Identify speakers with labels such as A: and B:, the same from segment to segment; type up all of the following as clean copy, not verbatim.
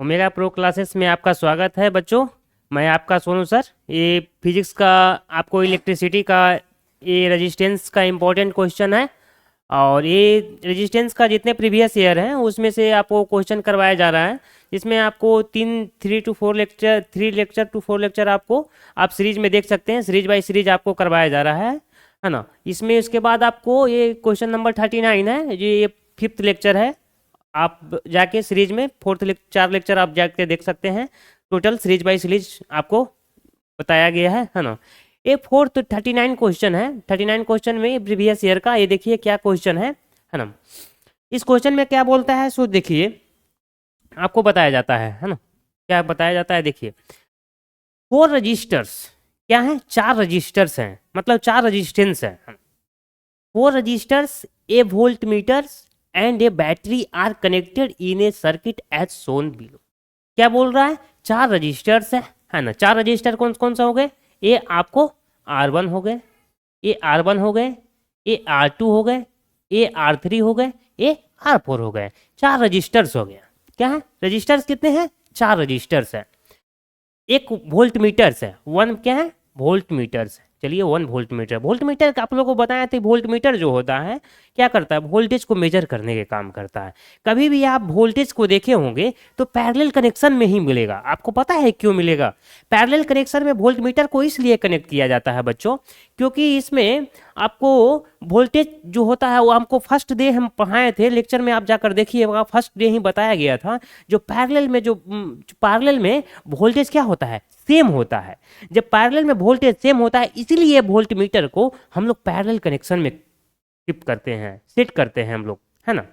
A: Omega pro classes में आपका स्वागत है बच्चों। मैं आपका सोनू सर। ये फिजिक्स का आपको इलेक्ट्रिसिटी का ये रेजिस्टेंस का इम्पोर्टेंट क्वेश्चन है। और ये रेजिस्टेंस का जितने प्रीवियस ईयर हैं उसमें से आपको क्वेश्चन करवाया जा रहा है। इसमें आपको 3 लेक्चर आपको आप सीरीज में देख सकते हैं। सीरीज बाय सीरीज आपको करवाया जा रहा है ना। इसमें उसके बाद आपको ये क्वेश्चन नंबर 39 है, ये 5th लेक्चर है। आप जाके सीरीज में 4 लेक्चर आप जाके देख सकते हैं। टोटल सीरीज बाय सीरीज आपको बताया गया है ना। ये 39 क्वेश्चन है। 39 क्वेश्चन में प्रीवियस ईयर का ये देखिए क्या क्वेश्चन है ना। इस क्वेश्चन में क्या बोलता है सो देखिए, आपको बताया जाता है ना। क्या बताया जाता है देखिए, 4 रजिस्टर्स क्या है, 4 रजिस्टर्स हैं, मतलब 4 रजिस्टेंस है। 4 resistors, a voltmeters and a battery are connected in a circuit as shown below. क्या बोल रहा है, 4 रजिस्टर्स है ना। 4 रजिस्टर कौन कौन सा हो गए, ये आपको R1 हो गए, ये R1 हो गए, ये R2 हो गए, ये R3 हो गए, ये R4 हो गए। 4 रजिस्टर्स हो गया। क्या है, रजिस्टर्स कितने हैं, 4 रजिस्टर्स है। एक वोल्ट मीटर्स है, वन क्या है, वोल्ट मीटर्स है। चलिए 1 वोल्ट मीटर, वोल्ट मीटर आप लोगों को बताया था। वोल्ट मीटर जो होता है क्या करता है, वोल्टेज को मेजर करने के काम करता है। कभी भी आप वोल्टेज को देखे होंगे तो पैरेलल कनेक्शन में ही मिलेगा। आपको पता है क्यों मिलेगा, पैरेलल कनेक्शन में वोल्ट मीटर को इसलिए कनेक्ट किया जाता है बच्चों, क्योंकि इसमें आपको वोल्टेज जो होता है वो हमको फर्स्ट डे हम पढ़ाए थे लेक्चर में, आप जाकर देखिए फर्स्ट डे ही बताया गया था। जो पैरेलल में वोल्टेज क्या होता है, सेम होता है। जब पैरेलल में वोल्टेज सेम होता है इसीलिए वोल्ट मीटर को हम लोग पैरेलल कनेक्शन में शिफ्ट करते हैं, सेट करते हैं हम लोग, है ना।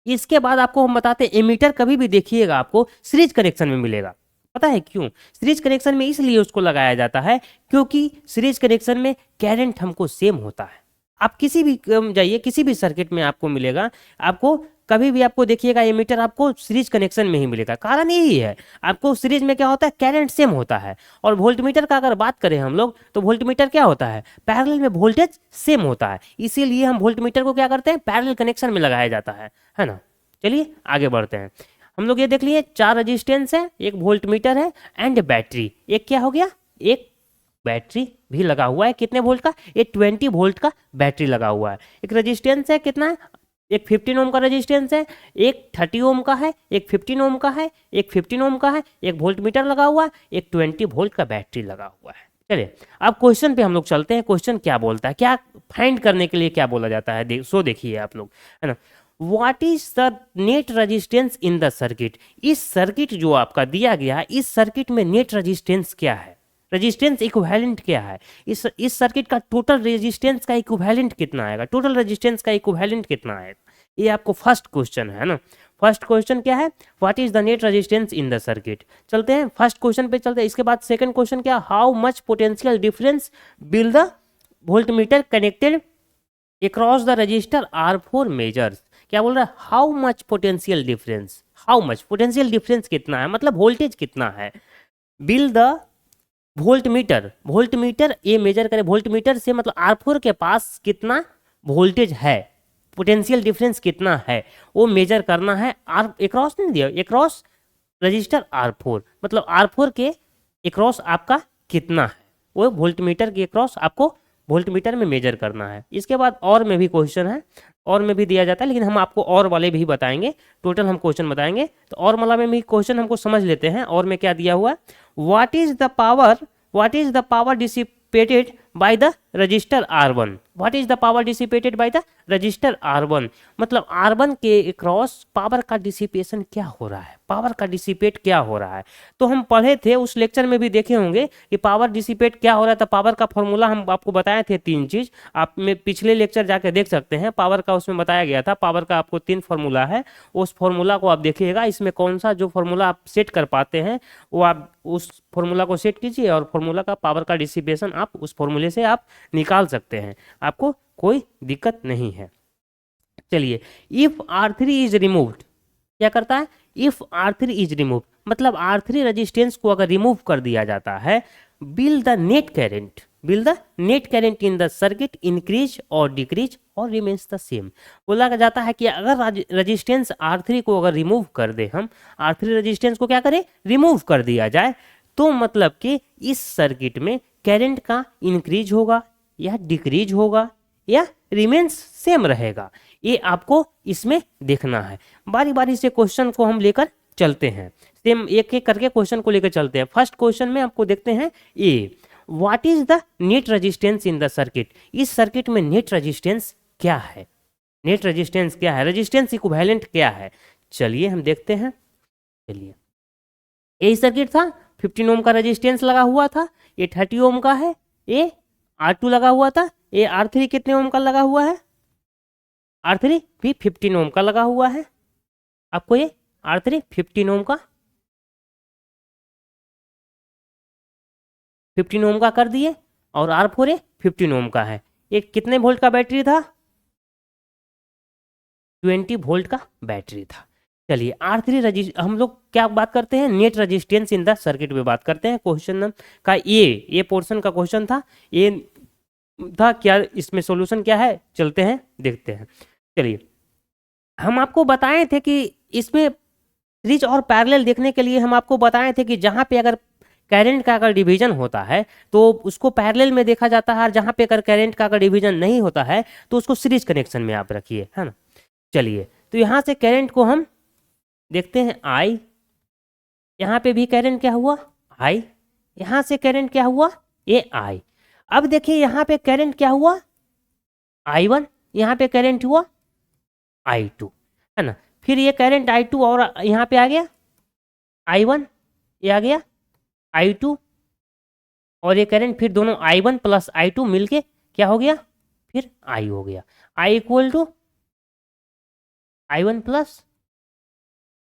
A: इसके बाद आपको हम बताते हैं, एमीटर कभी भी देखिएगा आपको सीरीज कनेक्शन में मिलेगा। पता है क्यों, सीरीज कनेक्शन में इसलिए उसको लगाया जाता है क्योंकि सीरीज कनेक्शन में करंट हमको सेम होता है। आप किसी भी जाइए, किसी भी सर्किट में आपको मिलेगा, आपको कभी भी आपको देखिएगा एमीटर आपको सीरीज कनेक्शन में ही मिलेगा। कारण यही है, आपको सीरीज में क्या होता है, करंट सेम होता है। और वोल्टमीटर का अगर बात करें हम लोग तो वोल्टमीटर क्या होता है, पैरेलल में वोल्टेज सेम होता है, इसीलिए हम वोल्टमीटर को क्या करते हैं, पैरेलल कनेक्शन में लगाया जाता है ना। चलिए आगे बढ़ते हैं। हम लोग ये देख लिए 4 रजिस्टेंस है, एक वोल्ट मीटर है एंड बैटरी। एक क्या हो गया, एक बैटरी भी लगा हुआ है। कितने वोल्ट का, ये 20 वोल्ट का बैटरी लगा हुआ है। एक रजिस्टेंस है कितना है, एक 15 ओम का रजिस्टेंस है, एक 30 ओम का है, एक 15 ओम का है, एक 15 ओम का है, एक वोल्ट मीटर लगा हुआ है, एक 20 वोल्ट का बैटरी लगा हुआ है। चलिए अब क्वेश्चन पे हम लोग चलते हैं। क्वेश्चन क्या बोलता है, क्या फाइंड करने के लिए क्या बोला जाता है, देखिए आप लोग, है ना। What is the net resistance in the circuit. इस सर्किट जो आपका दिया गया है, इस सर्किट में नेट रेजिस्टेंस क्या है, रेजिस्टेंस इक्विवेलेंट क्या है। इस सर्किट का टोटल रेजिस्टेंस का इक्विवेलेंट कितना आएगा, टोटल रेजिस्टेंस का इक्विवेलेंट कितना आएगा, ये आपको फर्स्ट क्वेश्चन है ना। फर्स्ट क्वेश्चन क्या है, what is the net resistance in the circuit. चलते हैं फर्स्ट क्वेश्चन पे चलते हैं। इसके बाद सेकंड क्वेश्चन क्या, how much potential difference will the voltmeter connected across the register R4 measures. क्या बोल रहा है, how much potential difference, how much potential difference कितना है, मतलब वोल्टेज कितना है, विल द वोल्ट मीटर ये मेजर करे, वोल्ट मीटर से मतलब R4 के पास कितना वोल्टेज है, पोटेंशियल डिफरेंस कितना है वो मेजर करना है। आर एक्रॉस नहीं दिया, एक्रॉस रजिस्टर R4, मतलब R4 के एक्रॉस आपका कितना है, वो वोल्ट मीटर के एक्रॉस आपको वोल्ट मीटर में मेजर करना है। इसके बाद और में भी क्वेश्चन है, और में भी दिया जाता है, लेकिन हम आपको और वाले भी बताएंगे, टोटल हम क्वेश्चन बताएंगे। तो और वाला में भी क्वेश्चन हमको समझ लेते हैं। और में क्या दिया हुआ है, what is the power dissipated by the register R1। What is the power dissipated by the register R1, मतलब R1 के अक्रॉस पावर का डिसिपेशन क्या हो रहा है, पावर का डिसिपेट क्या हो रहा है। तो हम पढ़े थे उस लेक्चर में भी देखे होंगे कि पावर डिसिपेट क्या हो रहा था। पावर का फॉर्मूला हम आपको बताए थे 3 चीज, आप में पिछले लेक्चर जाके देख सकते हैं। पावर का उसमें बताया गया था, पावर का आपको 3 फॉर्मूला है, उस फॉर्मूला को आप देखिएगा। इसमें कौन सा जो फॉर्मूला आप सेट कर पाते हैं वो आप उस फॉर्मूला को सेट कीजिए, और फॉर्मूला का पावर का डिसिपेशन आप उस फॉर्मूले से आप निकाल सकते हैं, आपको कोई दिक्कत नहीं है। चलिए, इफ R3 इज रिमूव्ड, क्या करता है, इफ R3 इज रिमूव्ड मतलब R3 रेजिस्टेंस को अगर रिमूव कर दिया जाता है, will the net current, will the net current in the circuit increase और डिक्रीज और रिमेन्स द सेम। बोला जाता है कि अगर रेजिस्टेंस R3 को अगर रिमूव कर दे, हम R3 रेजिस्टेंस को क्या करें, रिमूव कर दिया जाए, तो मतलब कि इस सर्किट में करंट का इंक्रीज होगा या डिक्रीज होगा या रिमेन्स सेम रहेगा। ये आपको इसमें देखना है। बारी बारी से क्वेश्चन को हम लेकर चलते हैं, सेम एक एक करके क्वेश्चन को लेकर चलते हैं। फर्स्ट क्वेश्चन में आपको देखते हैं A, what is the net resistance in the circuit. इस सर्किट में नेट रेजिस्टेंस क्या है, नेट रेजिस्टेंस क्या है, रेजिस्टेंस इक्विवेलेंट क्या है, चलिए हम देखते हैं। चलिए, ये सर्किट था, 15 ओम का रेजिस्टेंस लगा हुआ था, ये 30 ओम का है, ये R2 लगा हुआ था, ये R3 कितने ओम का लगा हुआ है, R3 भी 15 ओम का लगा हुआ है। आपको ये R3 15 ओम का 15 ओम का कर दिए, और R4 ये 15 ओम का है। ये कितने वोल्ट का बैटरी था, 20 वोल्ट का बैटरी था। चलिए R3 हम लोग क्या बात करते हैं, net resistance in the circuit में बात करते हैं। क्वेश्चन का ये पोर्शन का क्वेश्चन था, ये था क्या, इसमें सॉल्यूशन क्या है, चलते हैं देखते हैं। चलिए, हम आपको बताए थे कि इसमें सीरीज और पैरेलल देखने के लिए हम आपको बताए थे कि जहाँ पे अगर करंट का अगर डिवीजन होता है तो उसको पैरेलल में देखा जाता है, और जहाँ पे अगर करंट का अगर डिवीजन नहीं होता है तो उसको सीरीज कनेक्शन में आप रखिए, है ना। चलिए, तो यहाँ से करंट को हम देखते हैं I, यहाँ पे भी करंट क्या हुआ I, यहाँ से करंट क्या हुआ ये I। अब देखिए यहाँ पे करंट क्या हुआ I1, यहाँ पे करंट हुआ I2, है ना। फिर ये करंट I2 और यहाँ पे आ गया I1, ये आ गया I2, और ये करंट फिर दोनों I1 प्लस I2 मिलके क्या हो गया, फिर I हो गया। I equal to I1 plus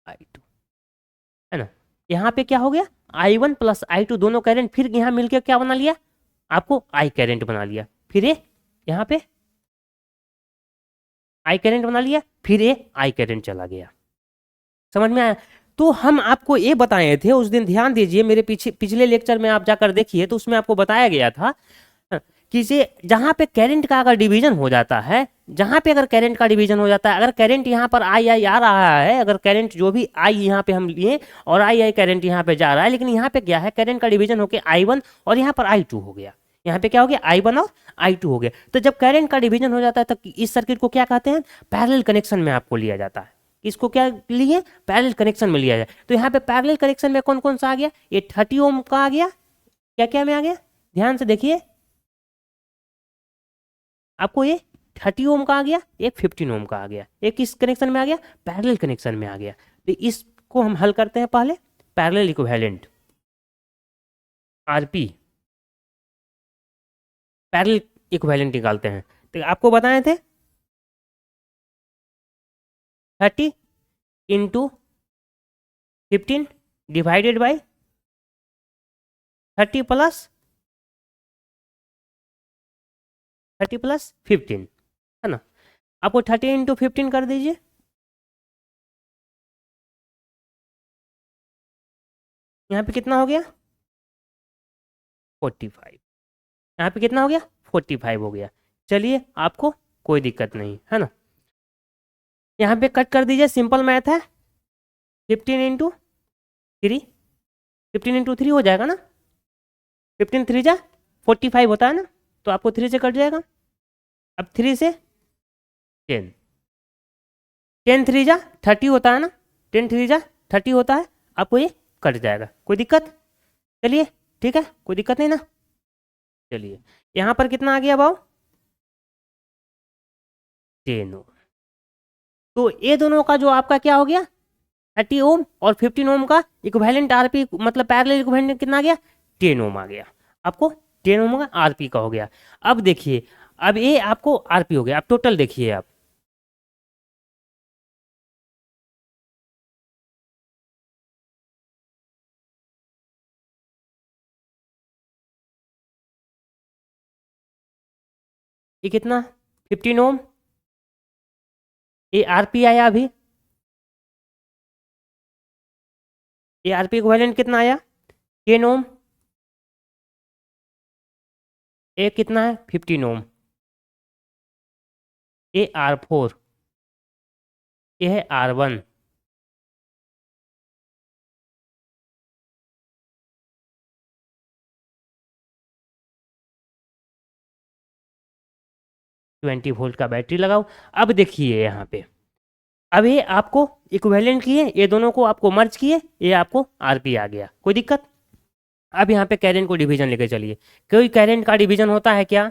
A: I2, है ना। यहाँ पे क्या हो गया, I1 प्लस I2 दोनों करंट फिर यहाँ मिलके क्या बना लिया, आपको I करंट बना लिया। फिर ये यहाँ पे I करंट बना लिया, फिर ये I करंट चला गया। समझ में आया। तो हम आपको ये बताए थे उस दिन, ध्यान दीजिए मेरे पिछले लेक्चर में आप जाकर देखिए, तो उसमें आपको बताया गया था कि जहाँ पे करंट का अगर डिवीजन हो जाता है, जहाँ पे अगर करंट का डिवीजन हो जाता है, अगर करंट यहाँ पर आई आ रहा है, अगर करंट जो भी आई यहाँ पे हम लिए और आई करंट यहाँ पे जा रहा है, लेकिन यहाँ पे क्या है, करंट का डिवीजन होकर I1 और यहाँ पर I2 हो गया, यहाँ पे क्या हो गया I1 और I2 हो गया। तो जब करंट का डिवीजन हो जाता है तो इस सर्किट को क्या कहते हैं, पैरेलल कनेक्शन में आपको लिया जाता है। इसको क्या लिए, पैरेलल कनेक्शन में लिया जाए। तो यहाँ पे पैरेलल कनेक्शन में कौन कौन सा आ गया, ये 30 ओम का आ गया, क्या क्या में आ गया, ध्यान से देखिए, आपको ये 30 ओम का आ गया, एक 15 ओम का आ गया, एक किस कनेक्शन में आ गया, पैरेलल कनेक्शन में आ गया। तो इसको हम हल करते हैं पहले, parallel equivalent RP, parallel equivalent निकालते हैं। तो आपको बताए थे 30 इंटू 15 डिवाइडेड बाई 30 प्लस 15, है ना। आपको 30 इंटू 15 कर दीजिए, यहाँ पे कितना हो गया 45, यहाँ पे कितना हो गया 45 हो गया। चलिए, आपको कोई दिक्कत नहीं, है ना। यहाँ पे कट कर दीजिए, सिंपल मैथ है, 15 इंटू 3, 15 इंटू 3 हो जाएगा ना, 15 3 जा 45 होता है ना, तो आपको 3 से कट जाएगा। अब 3 से 10, 10 3 जा 30 होता है ना, 10 3 जा 30 होता है, आपको ये कट जाएगा, कोई दिक्कत। चलिए ठीक है, कोई दिक्कत नहीं ना। चलिए, यहाँ पर कितना आ गया भाव 10 ओम। तो ये दोनों का जो आपका क्या हो गया 30 ओम और 15 ओम का इक्विवेलेंट आरपी, मतलब पैरेलल इक्विवेलेंट कितना आ गया 10 ओम आ गया। आपको 10 ओम का आरपी का हो गया। अब देखिए, अब ये आपको आरपी हो गया। अब टोटल देखिए आप, ये कितना 15 ओम, ये आरपी आया अभी, ये आरपी इक्विवेलेंट कितना आया 10 ओम, ए कितना है 15 ओम, ए R4, ये है R1, 20 वोल्ट का बैटरी लगाओ। अब देखिए यहाँ पे, अब ये आपको इक्विवेलेंट किए, ये दोनों को आपको मर्ज किए, ये आपको आरपी आ गया, कोई दिक्कत। अब यहाँ पे कैरेंट को डिवीजन लेके चलिए, कोई कैरेंट का डिवीजन होता है क्या?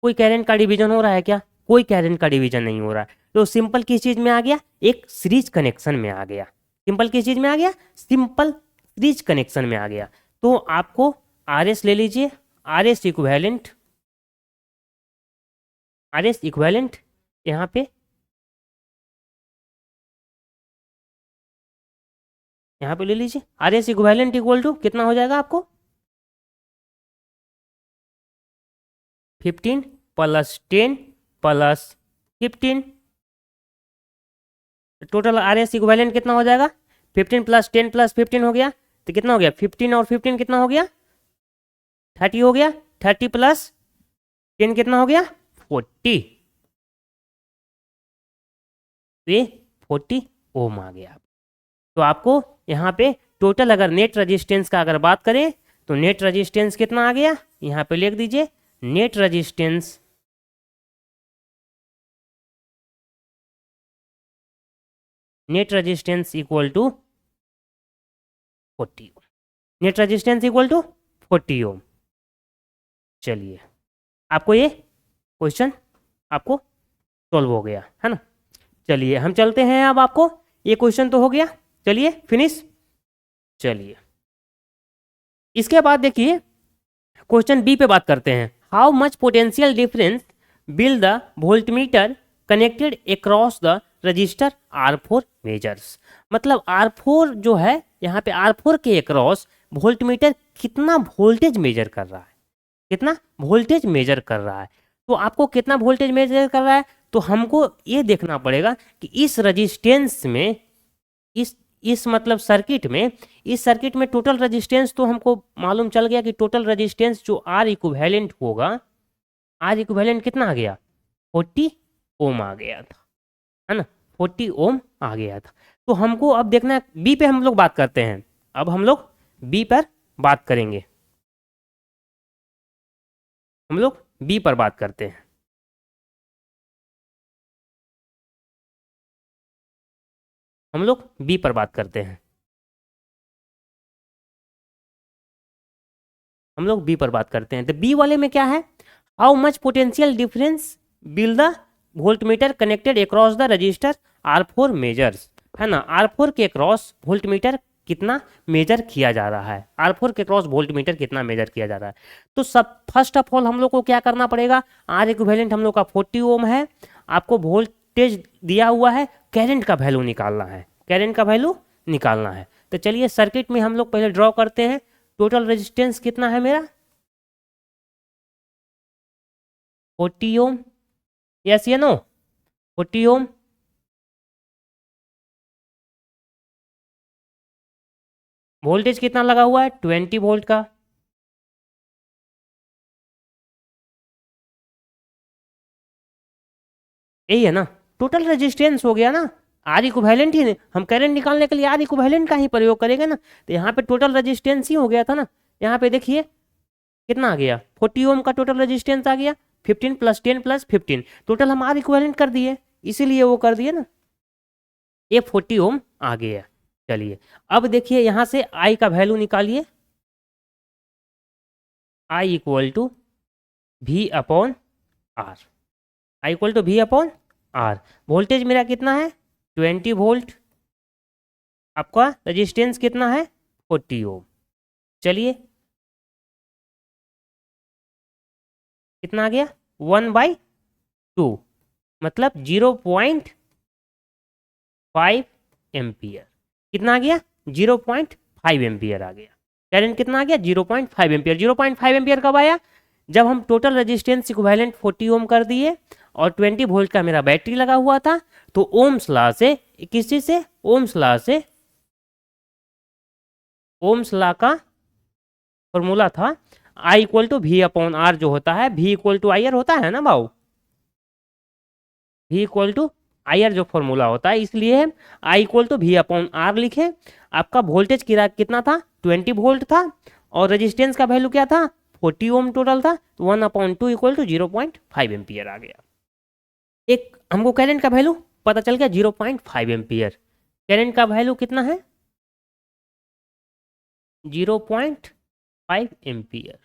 A: कोई कैरेंट का डिवीजन हो रहा है क्या? कोई कैरेंट का डिवीजन नहीं हो रहा है। तो सिंपल किस चीज में आ गया? एक सीरीज कनेक्शन में आ गया। सिंपल किस चीज में आ गया? सिंपल सीरीज कनेक्शन में आ गया। तो आपको आर एस ले लीजिए, R S equivalent, R S equivalent यहाँ पे, यहाँ पे ले लीजिए R S equivalent equal to कितना हो जाएगा आपको? 15 plus 10 plus 15, total R S equivalent कितना हो जाएगा? 15 प्लस 10 प्लस 15 हो गया, तो कितना हो गया? 15 और 15 कितना हो गया? 30 हो गया। 30 प्लस 10 कितना हो गया? 40, तो ये 40 ओम आ गया। तो आपको यहाँ पे टोटल अगर नेट रेजिस्टेंस का अगर बात करें तो नेट रेजिस्टेंस कितना आ गया? यहाँ पे लिख दीजिए, net resistance, net resistance equal to 40 ohm, net resistance equal to 40 ohm. चलिए, आपको ये क्वेश्चन आपको सॉल्व हो गया है ना। चलिए हम चलते हैं, अब आपको ये क्वेश्चन तो हो गया, चलिए फिनिश। चलिए इसके बाद देखिए क्वेश्चन बी पे बात करते हैं। How much potential difference will the voltmeter connected across the register R4 measures. मतलब R4 जो है, यहाँ पे R4 के अक्रॉस वोल्टमीटर कितना वोल्टेज मेजर कर रहा है, कितना वोल्टेज मेजर कर रहा है। तो आपको कितना वोल्टेज मेजर कर रहा है, तो हमको ये देखना पड़ेगा कि इस रजिस्टेंस में, इस मतलब सर्किट में, इस सर्किट में टोटल रेजिस्टेंस तो हमको मालूम चल गया कि टोटल रेजिस्टेंस जो आर इक्विवेलेंट होगा, आर इक्विवेलेंट कितना आ गया? 40 ओम आ गया था, है ना, 40 ओम आ गया था। तो हमको अब देखना है, बी पे हम लोग बात करते हैं। अब हम लोग बी पर बात करेंगे, हम लोग बी पर बात करते हैं। हम लोग बी पर बात करते हैं, हम लोग बी पर बात करते हैं। तो बी वाले में क्या है? How much potential difference will the voltmeter connected across the register R4 measures, है ना। R4 के अक्रॉस वोल्टमीटर कितना मेजर किया जा रहा है, R4 के क्रॉस वोल्टमीटर कितना मेजर किया जा रहा है। तो सब फर्स्ट ऑफ ऑल हम लोग को क्या करना पड़ेगा? आर इक्विवेलेंट हम लोग का 40 ओम है, आपको वोल्टेज दिया हुआ है, करंट का वैल्यू निकालना है, करंट का वैल्यू निकालना है। तो चलिए सर्किट में हम लोग पहले ड्रॉ करते हैं। टोटल रेजिस्टेंस कितना है मेरा? 40 ओम, यस या नो? 40 ओम। वोल्टेज कितना लगा हुआ है? 20 वोल्ट का। यही है ना, टोटल रेजिस्टेंस हो गया ना। आर इक्विवेलेंट ही, हम करंट निकालने के लिए आर इक्विवेलेंट का ही प्रयोग करेंगे ना। तो यहाँ पे टोटल रेजिस्टेंस ही हो गया था ना। यहाँ पे देखिए कितना आ गया? 40 ओम का टोटल रेजिस्टेंस आ गया, 15 प्लस 10 प्लस 15, टोटल हम आर इक्विवेलेंट कर दिए, इसीलिए वो कर दिए ना, ये 40 ओम आ गया। चलिए अब देखिए यहाँ से आई का वैल्यू निकालिए, I equal to V upon R, I equal to V upon R. Voltage मेरा कितना है? 20 वोल्ट, आपका रेजिस्टेंस कितना है? 40 ओम। चलिए कितना आ गया? 1/2, मतलब 0.5 एम्पियर। कितना आ गया? 0.5 एम्पियर आ गया। करंट कितना आ गया? 0.5 एम्पियर। 0.5 एम्पियर कब आया? जब हम टोटल रेजिस्टेंस इक्विवेलेंट 40 ओम कर दिए और 20 वोल्ट का मेरा बैटरी लगा हुआ था। तो ओम्स लॉ से, किस चीज से? ओम्स लॉ से ओम्स लॉ का फॉर्मूला था I equal to V upon R, जो होता है V equal to I R होता है ना भाऊ, V equal to I R जो फॉर्मूला होता है, इसलिए I equal to V upon R लिखे। आपका वोल्टेज कितना था, 20 वोल्ट था, और रेजिस्टेंस का वैल्यू क्या था, 40 ओम टोटल था, तो 1/2 इक्वल टू 0.5 एम्पियर आ गया। एक हमको करंट का वैल्यू पता चल गया 0.5 एम्पियर। करंट का वैल्यू कितना है, 0.5 एम्पियर,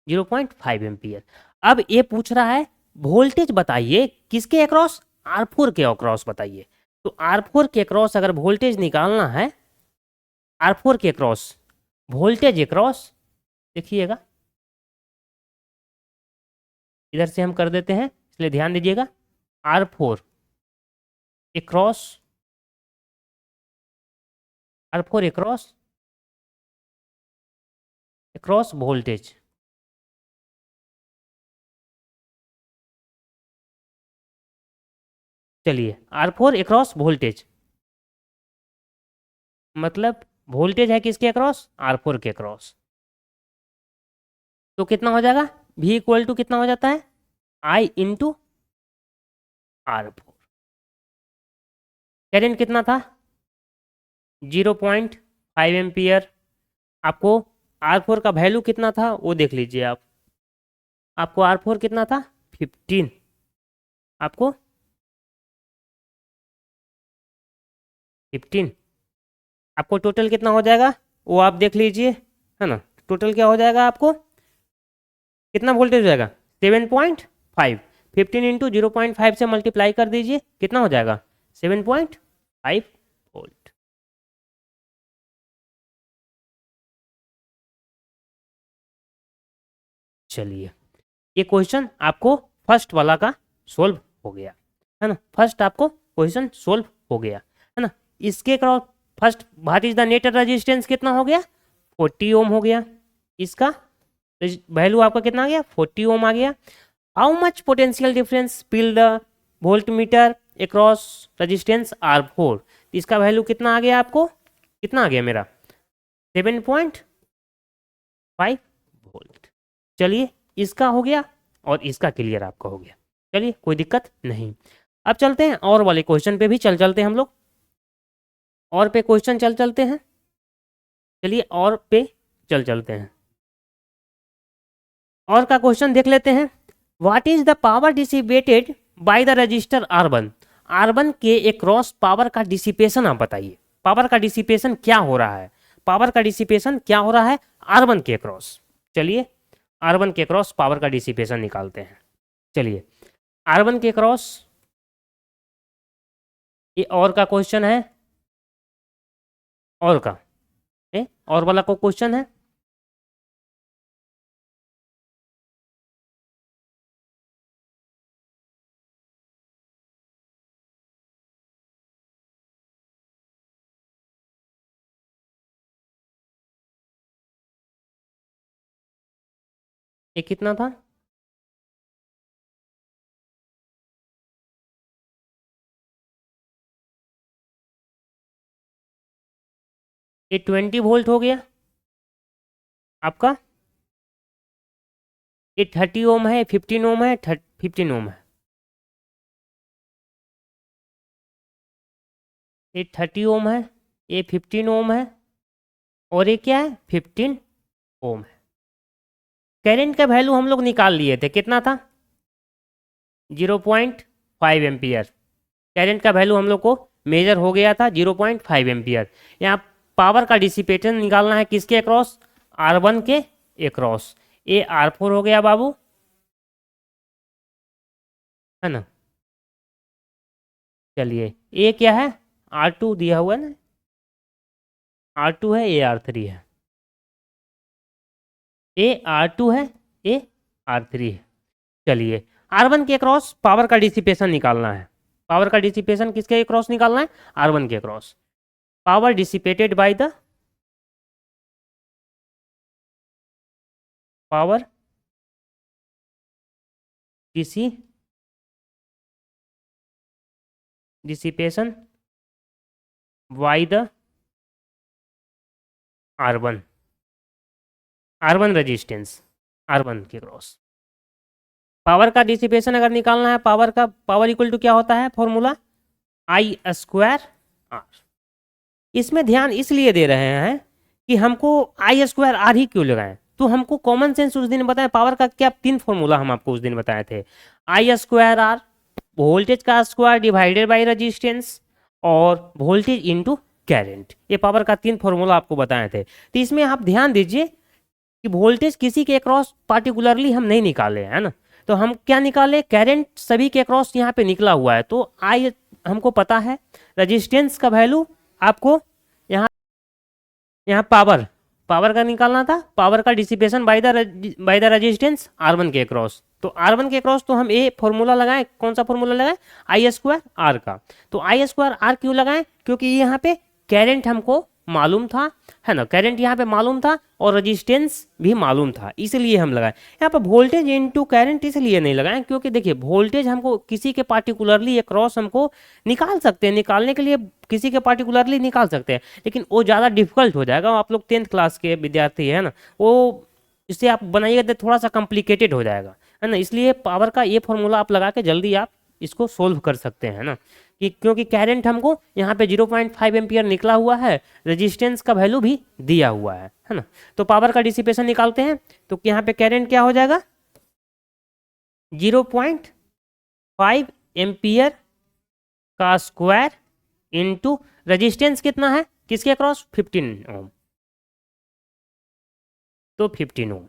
A: 0.5 एम्पियर। अब ये पूछ रहा है वोल्टेज बताइए किसके अक्रॉस, R4 के अक्रॉस बताइए। तो R4 के अक्रॉस अगर वोल्टेज निकालना है, R4 के अक्रॉस वोल्टेज अक्रॉस, देखिएगा इधर से हम कर देते हैं इसलिए ध्यान दीजिएगा, R4 across, R4 across, across voltage, चलिए R4 अक्रॉस वोल्टेज, मतलब वोल्टेज है किसके अक्रॉस, R4 के अक्रॉस। तो कितना हो जाएगा, V इक्वल टू कितना हो जाता है, I इंटू R4। करंट कितना था, 0.5 एम्पियर। आपको R4 का वैल्यू कितना था वो देख लीजिए आप, आपको R4 कितना था 15, आपको 15, आपको टोटल कितना हो जाएगा वो आप देख लीजिए, है ना। टोटल क्या हो जाएगा, आपको कितना वोल्टेज हो जाएगा, 7.5, 15 इंटू 0.5 से मल्टीप्लाई कर दीजिए, कितना हो जाएगा 7.5 वोल्ट। चलिए ये क्वेश्चन आपको फर्स्ट वाला का सोल्व हो गया, है ना। फर्स्ट आपको क्वेश्चन सोल्व हो गया, है ना। इसके cross first what is the net resistance कितना हो गया, 40 ओम हो गया। इसका वैल्यू आपका कितना आ गया, 40 ओम आ गया। How much potential difference will the volt meter across resistance R4, इसका वैल्यू कितना आ गया, आपको कितना आ गया मेरा 7.5 वोल्ट। चलिए इसका हो गया और इसका क्लियर आपका हो गया, चलिए कोई दिक्कत नहीं। अब चलते हैं और वाले क्वेश्चन पे भी चलते हैं हम लोग, और पे क्वेश्चन चलते हैं, चलिए और पे चलते हैं। और का क्वेश्चन देख लेते हैं, what is the power dissipated by the register R1, R1 के अक्रॉस पावर का डिसिपेशन आप बताइए, पावर का डिसिपेशन क्या हो रहा है, पावर का डिसिपेशन क्या हो रहा है R1 के अक्रॉस। चलिए R1 के अक्रॉस पावर का डिसिपेशन निकालते हैं। चलिए R1 के अक्रॉस, ये और का क्वेश्चन है, और का और वाला को क्वेश्चन है, ये कितना था, ये 20 वोल्ट हो गया आपका, ये 30 ओम है, 15 ओम है, 15 ओम है, ये 30 ओम है, ये 15 ओम है, और ये क्या है 15 ओम है। करंट का वैल्यू हम लोग निकाल लिए थे, कितना था 0.5 एम्पियर। करंट का वैल्यू हम लोग को मेजर हो गया था 0.5 एम्पियर। यहाँ पावर का डिसिपेशन निकालना है किसके अक्रॉस, R1 के अक्रॉस। ये R4 हो गया बाबू, है ना। चलिए ये क्या है, R2 दिया हुआ है ना, R2 है, ये R3 है, ये R2 है, ये R3 है। चलिए R1 के अक्रॉस पावर का डिसिपेशन निकालना है, पावर का डिसिपेशन किसके अक्रॉस निकालना है, R1 के across. Power dissipated by the power dissipation by the R1, R1 resistance, R1 के क्रॉस। पावर का डिसिपेशन अगर निकालना है, पावर इक्वल टू क्या होता है फॉर्मूला, आई स्क्वायर आर। इसमें ध्यान इसलिए दे रहे हैं कि हमको आई स्क्वायर आर ही क्यों लगाएं, तो हमको कॉमन सेंस उस दिन बताया, पावर का क्या 3 फॉर्मूला हम आपको उस दिन बताए थे, आई स्क्वायर आर, वोल्टेज का स्क्वायर डिवाइडेड बाई रेजिस्टेंस, और वोल्टेज इनटू करंट। ये पावर का 3 फॉर्मूला आपको बताए थे। तो इसमें आप ध्यान दीजिए कि वोल्टेज किसी के अक्रॉस पार्टिकुलरली हम नहीं निकाले, है ना, तो हम क्या निकाले, करंट सभी के अक्रॉस यहाँ पे निकला हुआ है, तो आई हमको पता है, रेजिस्टेंस का वैल्यू आपको यहाँ पावर का निकालना था, पावर का dissipation by the resistance R1 के अक्रॉस। तो R1 के अक्रॉस तो हम ये फॉर्मूला लगाएं, कौन सा फॉर्मूला लगाएं, आई स्क्वायर आर का। तो आई स्क्वायर आर क्यों लगाएं, क्योंकि यहाँ पे करंट हमको मालूम था, है ना, करंट यहाँ पे मालूम था और रेजिस्टेंस भी मालूम था, इसलिए हम लगाए। यहाँ पे वोल्टेज इनटू करंट इसलिए नहीं लगाएं क्योंकि देखिए वोल्टेज हमको किसी के पार्टिकुलरली अक्रॉस हमको निकाल सकते हैं, निकालने के लिए किसी के पार्टिकुलरली निकाल सकते हैं, लेकिन वो ज़्यादा डिफिकल्ट हो जाएगा। आप लोग 10th क्लास के विद्यार्थी है ना, वो इससे आप बनाइएगा तो थोड़ा सा कॉम्प्लिकेटेड हो जाएगा, है ना, इसलिए पावर का ये फॉर्मूला आप लगा के जल्दी आप इसको सोल्व कर सकते हैं ना, कि क्योंकि करंट हमको यहाँ पे 0.5 एम्पियर निकला हुआ है, रेजिस्टेंस का वैल्यू भी दिया हुआ है ना। तो पावर का डिसिपेशन निकालते हैं, तो यहाँ पे करंट क्या हो जाएगा, 0.5 एम्पियर का स्क्वायर इनटू रेजिस्टेंस कितना है किसके अक्रॉस, 15 ओम, तो 15 ओम।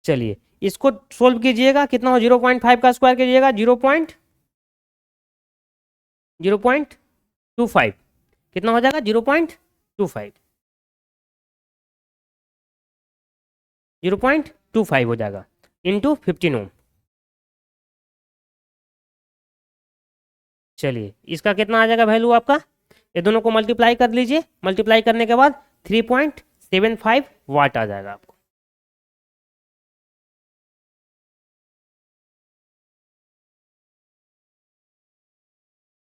A: चलिए इसको सोल्व कीजिएगा, कितना हो, 0.5 का स्क्वायर कीजिएगा, 0.25, कितना हो जाएगा, 0.25, 0.25 हो जाएगा इंटू 15 ओम। चलिए इसका कितना आ जाएगा वैल्यू आपका, ये दोनों को मल्टीप्लाई कर लीजिए, मल्टीप्लाई करने के बाद 3.75 वाट आ जाएगा आपको।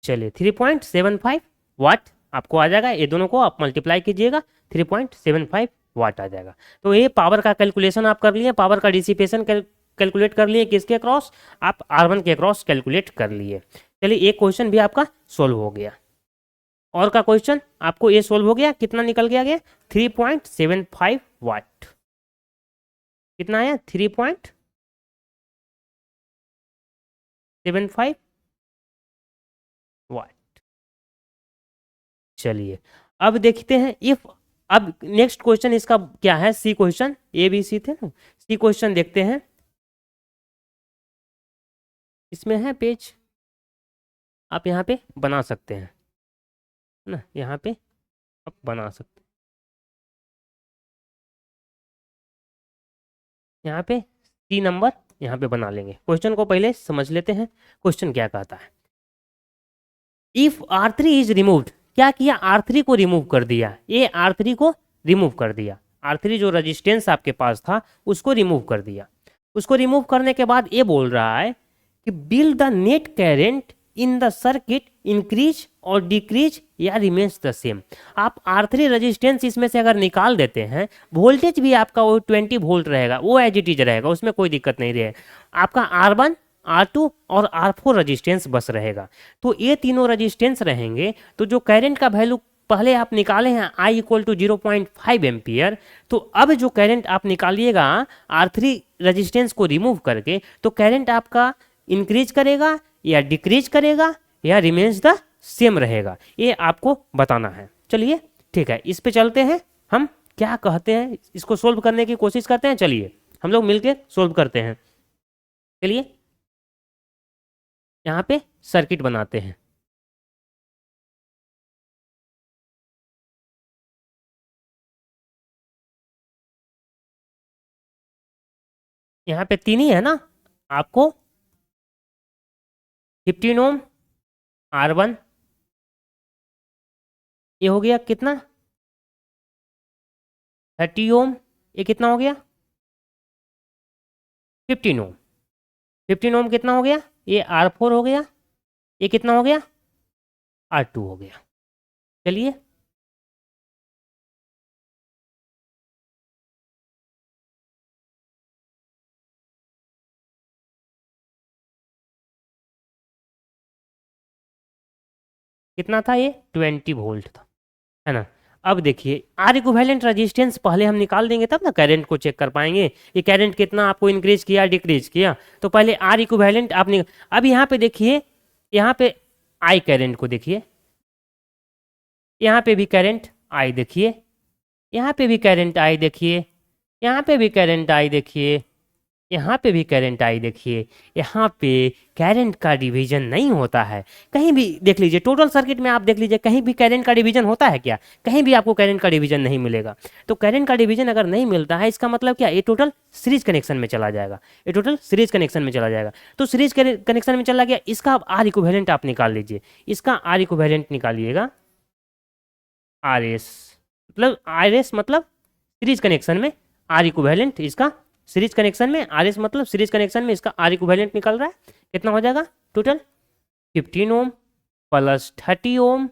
A: चलिए 3.75 वाट आपको आ जाएगा, ये दोनों को आप मल्टीप्लाई कीजिएगा, 3.75 वाट आ जाएगा। तो ये पावर का कैलकुलेशन आप कर लिए, पावर का डिसिपेशन कैलकुलेट कर लिए किसके क्रॉस, आप R1 के क्रॉस कैलकुलेट कर लिए। चलिए एक क्वेश्चन भी आपका सोल्व हो गया, और का क्वेश्चन आपको ये सोल्व हो गया, कितना निकल गया 3.75 वाट, कितना आया 3.75 वाट। चलिए अब देखते हैं इफ, अब नेक्स्ट क्वेश्चन इसका क्या है, सी क्वेश्चन, ए बी सी थे ना, सी क्वेश्चन देखते हैं। इसमें है पेज, आप यहाँ पे बना सकते हैं ना, यहाँ पे आप बना सकते हैं, यहाँ पे सी नंबर यहाँ पे बना लेंगे। क्वेश्चन को पहले समझ लेते हैं, क्वेश्चन क्या कहता है, इफ R3 इज रिमूव्ड, क्या किया, R3 को रिमूव कर दिया, ये R3 को रिमूव कर दिया, R3 जो रेजिस्टेंस आपके पास था उसको रिमूव कर दिया। उसको रिमूव करने के बाद ये बोल रहा है कि bill the net current in the circuit increase और डिक्रीज या रिमेन्स द सेम। आप R3 रेजिस्टेंस इसमें से अगर निकाल देते हैं, वोल्टेज भी आपका वो 20 वोल्ट रहेगा, वो एज इट इज रहेगा, उसमें कोई दिक्कत नहीं रहेगा। आपका R1 R2 और R4 रेजिस्टेंस बस रहेगा। तो ये तीनों रेजिस्टेंस रहेंगे, तो जो करंट का वैल्यू पहले आप निकाले हैं I इक्वल टू 0.5 एम्पियर, तो अब जो करंट आप निकालिएगा R3 रेजिस्टेंस को रिमूव करके, तो करंट आपका इंक्रीज करेगा या डिक्रीज करेगा या रिमेन्स द सेम रहेगा, ये आपको बताना है। चलिए ठीक है, इस पे चलते हैं, हम क्या कहते हैं इसको सोल्व करने की कोशिश करते हैं। चलिए हम लोग मिलके सोल्व करते हैं। चलिए यहाँ पे सर्किट बनाते हैं। यहाँ पे 3 ही है ना, आपको 15 ओम R1, ये हो गया कितना 30 ओम, ये कितना हो गया 15 ओम, 15 ओम कितना हो गया, ये R4 हो गया, ये कितना हो गया R2 हो गया। चलिए कितना था ये 20 वोल्ट था, है ना। अब देखिए आर इक्विवेलेंट रेजिस्टेंस पहले हम निकाल देंगे तब ना करंट को चेक कर पाएंगे ये करंट कितना आपको इंक्रीज किया डिक्रीज किया। तो पहले आर इक्विवेलेंट आपने, अब यहाँ पे देखिए, यहाँ पे आई करंट को देखिए, यहाँ पे भी करंट आई देखिए, यहाँ पे भी करंट आई देखिए, यहाँ पे भी करंट आई देखिए, यहाँ पे भी करंट आई देखिए। यहाँ पे करंट का डिवीजन नहीं होता है कहीं भी, देख लीजिए टोटल सर्किट में आप देख लीजिए कहीं भी करंट का डिवीजन होता है क्या, कहीं भी आपको करंट का डिवीजन नहीं मिलेगा। तो करंट का डिवीजन अगर नहीं मिलता है इसका मतलब क्या, ये टोटल सीरीज कनेक्शन में चला जाएगा, ये टोटल सीरीज कनेक्शन में चला जाएगा। तो सीरीज कनेक्शन में चला गया, इसका अब आर इक्विवेलेंट आप निकाल लीजिए, इसका आर इक्विवेलेंट निकालिएगा, आर एस मतलब सीरीज कनेक्शन में आर इक्विवेलेंट, इसका सीरीज कनेक्शन में आर एस मतलब सीरीज कनेक्शन में इसका आर इक्विवेलेंट निकल रहा है। कितना हो जाएगा total 15 ohm plus 30 ohm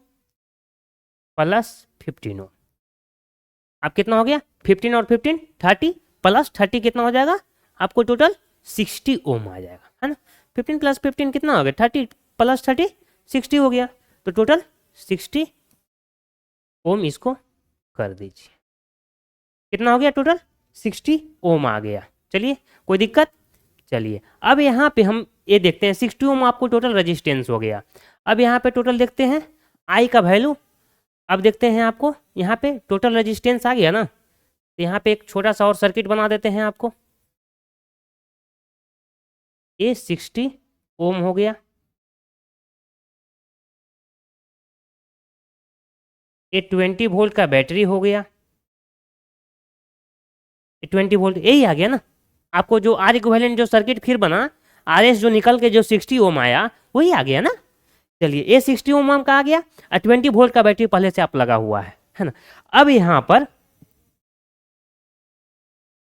A: plus 15 ओम। अब कितना हो गया 15 और 15 30 प्लस 30 कितना हो जाएगा आपको टोटल 60 ओम आ जाएगा, है ना। 15 प्लस 15 कितना हो गया 30 प्लस 30 60 हो गया, तो टोटल 60 ओम इसको कर दीजिए। कितना हो गया टोटल 60 ओम आ गया। चलिए कोई दिक्कत, चलिए अब यहाँ पे हम ये देखते हैं 60 ओम आपको टोटल रेजिस्टेंस हो गया। अब यहाँ पे टोटल देखते हैं आई का वैल्यू, अब देखते हैं आपको यहाँ पे टोटल रेजिस्टेंस आ गया ना, तो यहाँ पे एक छोटा सा और सर्किट बना देते हैं आपको। ये 60 ओम हो गया, ये 20 वोल्ट का बैटरी हो गया, 20 वोल्ट यही आ गया ना। आपको जो आर इक्विवेलेंट जो सर्किट फिर बना, आर एस जो निकल के जो 60 ओम आया वही आ गया ना। चलिए ये 60 ओम का आ गया और 20 वोल्ट का बैटरी पहले से आप लगा हुआ है ना। अब यहाँ पर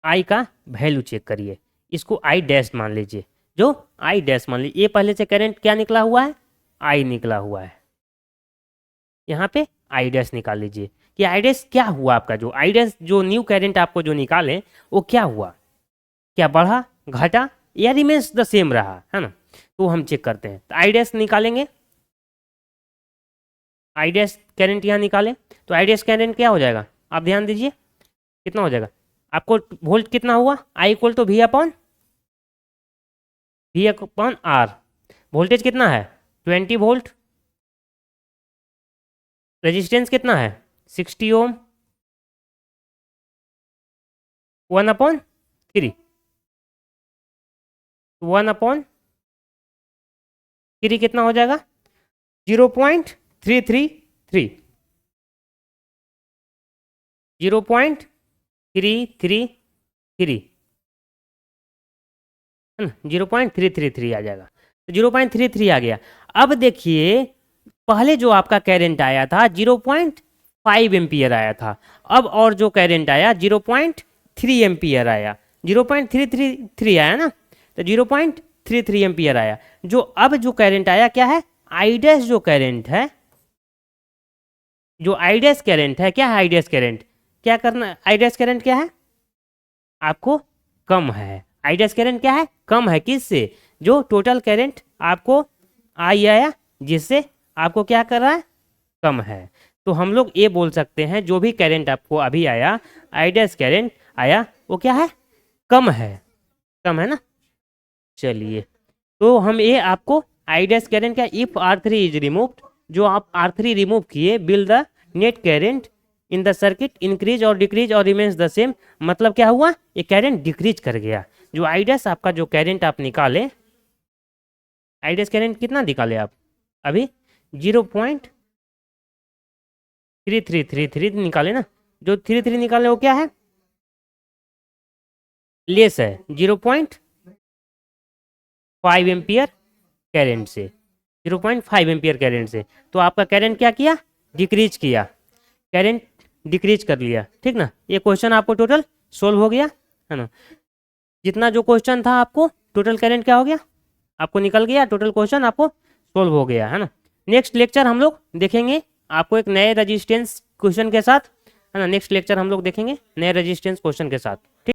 A: आई का वैल्यू चेक करिए, इसको आई डैश मान लीजिए, जो आई डैश मान लीजिए, ये पहले से करंट क्या निकला हुआ है आई निकला हुआ है, यहाँ पे आई डैश निकाल लीजिए कि आई डैश क्या हुआ आपका, जो आई डैश जो न्यू करंट आपको जो निकाले वो क्या हुआ, क्या बढ़ा घटा या रिमेन्स द सेम रहा, है ना। तो हम चेक करते हैं, तो आई डैश निकालेंगे, आई डैश करंट यहाँ निकालें तो आई डैश करंट क्या हो जाएगा आप ध्यान दीजिए, कितना हो जाएगा आपको वोल्ट कितना हुआ I equal to V upon R, voltage कितना है 20 वोल्ट, रेजिस्टेंस कितना है 60 ओम, 1/3, 1/3 कितना हो जाएगा 0.333, 0.333 है ना, 0.333 आ जाएगा, तो 0.33 आ गया। अब देखिए पहले जो आपका करंट आया था 0.5 एम्पियर आया था, अब और जो करंट आया 0.3 एम्पियर आया, 0.333 आया ना, तो 0.33 एम्पियर आया। जो अब जो करंट आया क्या है आई डैश जो करंट है, जो आई डैश करंट है क्या है आई डैश करंट, क्या करना आई डैश करंट क्या है आपको कम है, आई डैश करंट क्या है कम है, किससे जो टोटल करंट आपको आई आया जिससे आपको क्या कर रहा है कम है। तो हम लोग ये बोल सकते हैं जो भी करंट आपको अभी आया आई डैश करंट आया वो क्या है कम है, कम है ना। चलिए तो हम ये आपको आई डैश करंट क्या, इफ R3 इज रिमूव्ड, जो आप R3 रिमूव किए will the net current in the circuit increase और डिक्रीज और रिमेन्स द सेम, मतलब क्या हुआ ये करंट डिक्रीज कर गया। जो आई डैश आपका जो करंट आप निकाले, आई डैश करंट कितना निकाले आप अभी 0.3333 निकाले ना, जो 33 निकाले वो क्या है लेस है 0.5 एम्पियर करंट से, 0.5 एम्पियर करंट से, तो आपका करंट क्या किया डिक्रीज किया, करंट डिक्रीज कर लिया, ठीक ना। ये क्वेश्चन आपको टोटल सोल्व हो गया है ना, जितना जो क्वेश्चन था आपको टोटल करंट क्या हो गया आपको निकल गया, टोटल क्वेश्चन आपको सोल्व हो गया है ना। नेक्स्ट लेक्चर हम लोग देखेंगे आपको एक नए रेजिस्टेंस क्वेश्चन के साथ, है ना, नेक्स्ट लेक्चर हम लोग देखेंगे नए रेजिस्टेंस क्वेश्चन के साथ, ठीक।